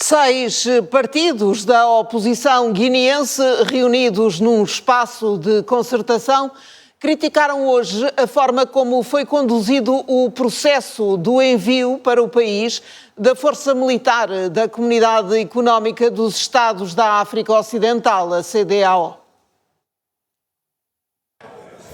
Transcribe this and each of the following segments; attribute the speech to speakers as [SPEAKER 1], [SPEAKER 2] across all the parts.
[SPEAKER 1] 6 partidos da oposição guineense, reunidos num espaço de concertação, criticaram hoje a forma como foi conduzido o processo do envio para o país da Força Militar da Comunidade Económica dos Estados da África Ocidental, a CEDEAO.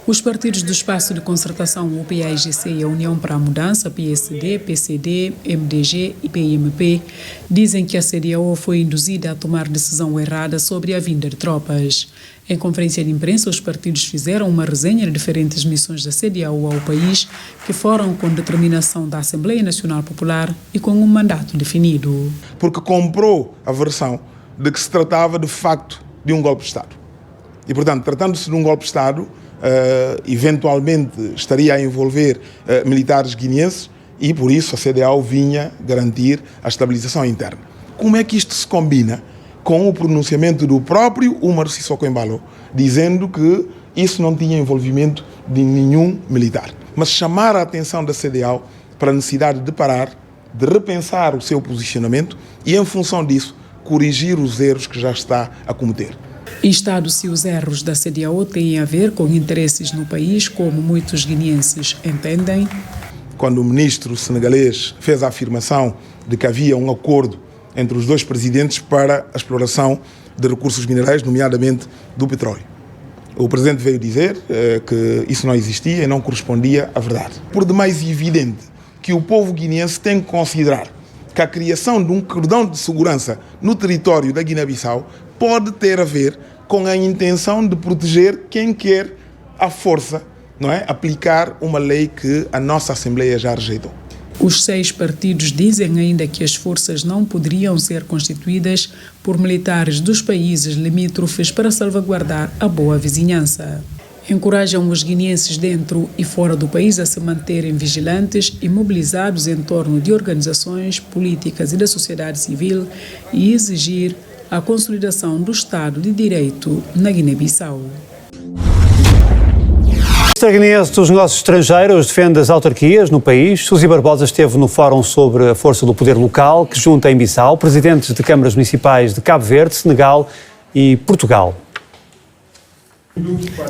[SPEAKER 2] Os partidos do Espaço de Concertação, o PAIGC e a União para a Mudança, PSD, PCD, MDG e PMP, dizem que a CEDEAO foi induzida a tomar decisão errada sobre a vinda de tropas. Em conferência de imprensa, os partidos fizeram uma resenha de diferentes missões da CEDEAO ao país, que foram com determinação da Assembleia Nacional Popular e com um mandato definido.
[SPEAKER 3] Porque comprou a versão de que se tratava de facto de um golpe de Estado. E, portanto, tratando-se de um golpe de Estado, eventualmente estaria a envolver militares guineenses e, por isso, a CEDEAO vinha garantir a estabilização interna. Como é que isto se combina com o pronunciamento do próprio Umaro Sissoko Embalo, dizendo que isso não tinha envolvimento de nenhum militar? Mas chamar a atenção da CEDEAO para a necessidade de parar, de repensar o seu posicionamento e, em função disso, corrigir os erros que já está a cometer.
[SPEAKER 2] Instado se os erros da CEDEAO têm a ver com interesses no país, como muitos guineenses entendem.
[SPEAKER 3] Quando o ministro senegalês fez a afirmação de que havia um acordo entre os dois presidentes para a exploração de recursos minerais, nomeadamente do petróleo. O presidente veio dizer que isso não existia e não correspondia à verdade. Por demais evidente que o povo guineense tem que considerar que a criação de um cordão de segurança no território da Guiné-Bissau pode ter a ver com a intenção de proteger quem quer à força, não é? Aplicar uma lei que a nossa Assembleia já rejeitou.
[SPEAKER 2] Os 6 partidos dizem ainda que as forças não poderiam ser constituídas por militares dos países limítrofes para salvaguardar a boa vizinhança. Encorajam os guineenses dentro e fora do país a se manterem vigilantes e mobilizados em torno de organizações políticas e da sociedade civil e exigir a consolidação do Estado de Direito na Guiné-Bissau.
[SPEAKER 4] A Ministra guineense dos Negócios Estrangeiros defende as autarquias no país. Suzy Barbosa esteve no fórum sobre a força do poder local, que junta em Bissau presidentes de câmaras municipais de Cabo Verde, Senegal e Portugal.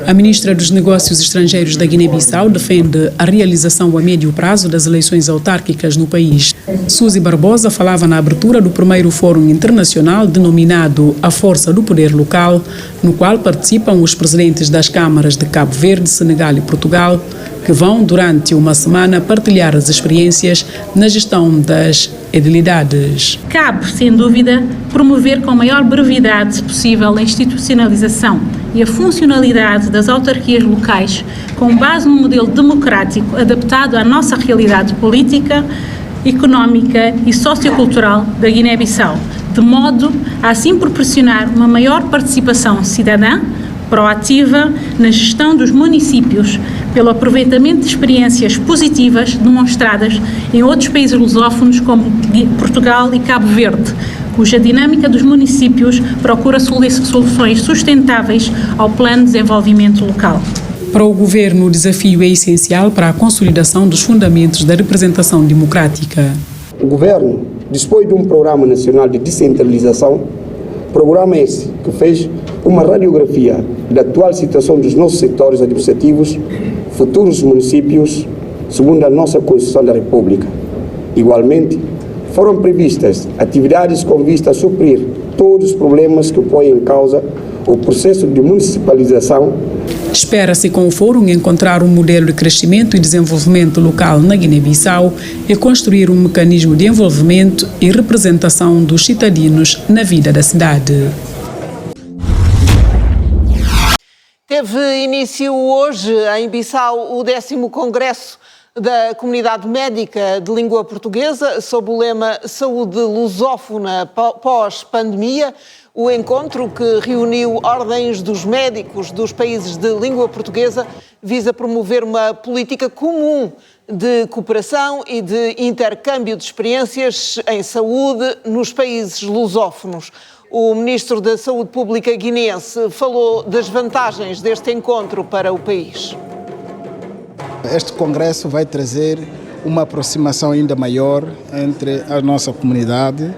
[SPEAKER 2] A ministra dos Negócios Estrangeiros da Guiné-Bissau defende a realização a médio prazo das eleições autárquicas no país. Suzy Barbosa falava na abertura do primeiro fórum internacional denominado A Força do Poder Local, no qual participam os presidentes das câmaras de Cabo Verde, Senegal e Portugal, que vão, durante uma semana, partilhar as experiências na gestão das edilidades.
[SPEAKER 5] Cabe, sem dúvida, promover com a maior brevidade possível a institucionalização e a funcionalidade das autarquias locais com base num modelo democrático adaptado à nossa realidade política, económica e sociocultural da Guiné-Bissau, de modo a assim proporcionar uma maior participação cidadã, proativa na gestão dos municípios, pelo aproveitamento de experiências positivas demonstradas em outros países lusófonos como Portugal e Cabo Verde, cuja dinâmica dos municípios procura soluções sustentáveis ao plano de desenvolvimento local.
[SPEAKER 2] Para o Governo, o desafio é essencial para a consolidação dos fundamentos da representação democrática.
[SPEAKER 6] O Governo dispõe de um Programa Nacional de Descentralização, programa esse que fez uma radiografia da atual situação dos nossos setores administrativos, futuros municípios, segundo a nossa Constituição da República. Igualmente, foram previstas atividades com vista a suprir todos os problemas que põem em causa o processo de municipalização.
[SPEAKER 2] Espera-se com o fórum encontrar um modelo de crescimento e desenvolvimento local na Guiné-Bissau e construir um mecanismo de envolvimento e representação dos cidadãos na vida da cidade.
[SPEAKER 1] Teve início hoje em Bissau o 10º Congresso da Comunidade Médica de Língua Portuguesa, sob o lema Saúde Lusófona pós-pandemia. O encontro, que reuniu ordens dos médicos dos países de língua portuguesa, visa promover uma política comum de cooperação e de intercâmbio de experiências em saúde nos países lusófonos. O Ministro da Saúde Pública guineense falou das vantagens deste encontro para o país.
[SPEAKER 7] Este congresso vai trazer uma aproximação ainda maior entre a nossa comunidade,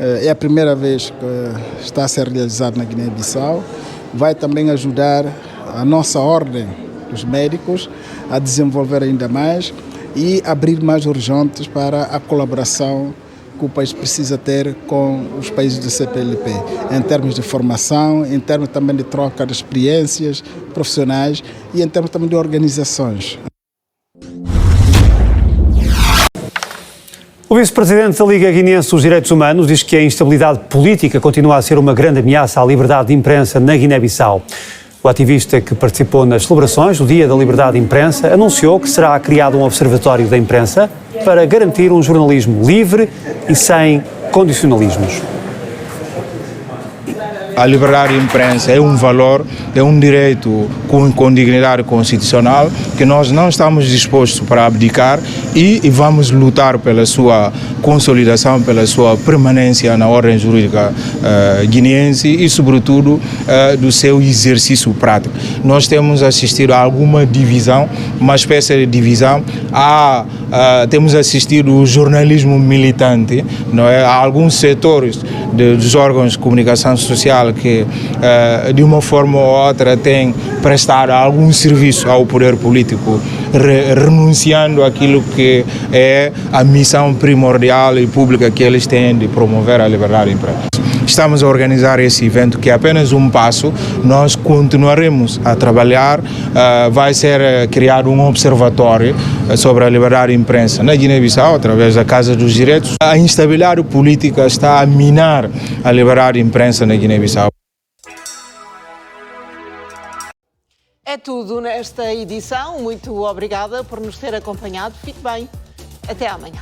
[SPEAKER 7] É a primeira vez que está a ser realizado na Guiné-Bissau. Vai também ajudar a nossa ordem dos médicos a desenvolver ainda mais e abrir mais horizontes para a colaboração que o país precisa ter com os países do CPLP, em termos de formação, em termos também de troca de experiências profissionais e em termos também de organizações.
[SPEAKER 4] O vice-presidente da Liga Guineense dos Direitos Humanos diz que a instabilidade política continua a ser uma grande ameaça à liberdade de imprensa na Guiné-Bissau. O ativista que participou nas celebrações do Dia da Liberdade de Imprensa anunciou que será criado um observatório da imprensa para garantir um jornalismo livre e sem condicionalismos.
[SPEAKER 8] A liberdade de imprensa é um valor, é um direito com dignidade constitucional que nós não estamos dispostos para abdicar e vamos lutar pela sua consolidação, pela sua permanência na ordem jurídica guineense e, sobretudo, do seu exercício prático. Nós temos assistido a alguma divisão, uma espécie de divisão. Temos assistido ao jornalismo militante, não é? Há alguns setores dos órgãos de comunicação social que, de uma forma ou outra, têm prestado algum serviço ao poder político, renunciando àquilo que é a missão primordial e pública que eles têm de promover a liberdade de imprensa. Estamos a organizar esse evento que é apenas um passo, nós continuaremos a trabalhar, vai ser criado um observatório sobre a liberdade de imprensa na Guiné-Bissau, através da Casa dos Direitos. A instabilidade política está a minar a liberdade de imprensa na Guiné-Bissau.
[SPEAKER 1] É tudo nesta edição. Muito obrigada por nos ter acompanhado. Fique bem. Até amanhã.